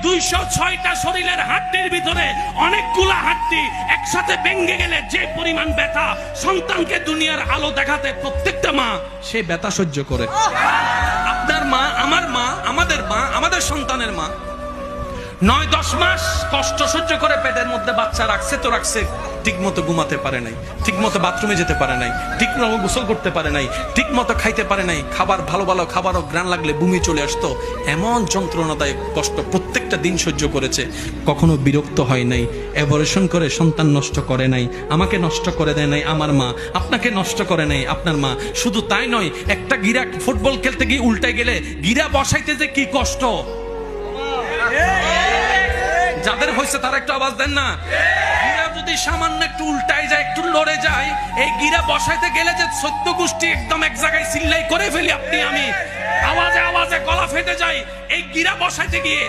206টা শরীরের হাড্ডির ভিতরে অনেকগুলা হাড্ডি একসাথে ভেঙে গেলে যে পরিমাণ ব্যথা, সন্তানকে দুনিয়ার আলো দেখাতে প্রত্যেকটা মা সেই ব্যথা সহ্য করে। আপনার মা, আমার মা, আমাদের সন্তানের মা 9-10 মাস কষ্ট সহ্য করে পেটের মধ্যে বাচ্চা রাখছে তো রাখছে, ঠিক মতো ঘুমাতে পারে নাই, ঠিক মতো বাথরুমে যেতে পারে নাই, ঠিক মতো গোসল করতে পারে নাই, ঠিক মতো খাইতে পারে নাই, খাবার ভালো ভালো খাবারও গ্রান লাগলে বমি চলে আসতো। এমন যন্ত্রণাদায়ক কষ্ট প্রত্যেকটা দিন সহ্য করেছে, কখনো বিরক্ত হয় নাই, অ্যাবর্শন করে সন্তান নষ্ট করে নাই, আমাকে নষ্ট করে দেয় নাই আমার মা, আপনাকে নষ্ট করে নাই আপনার মা। শুধু তাই নয়, একটা গিরা ফুটবল খেলতে গিয়ে উল্টে গেলে গিরা বসাইতে যে কি কষ্ট, যাদের হয়েছে তারা একটু আওয়াজ দেন না। গিরা যদি সামান্য একটু উল্টায় যায়, একটু লড়ে যায়, এই গিরা বসাইতে গেলে যে 14 গোষ্ঠী একদম এক জায়গায় চিল্লাই করে ফেলি আপনি আমি, আওয়াজে আওয়াজে গলা ফেটে যায় এই গিরা বসাইতে গিয়ে।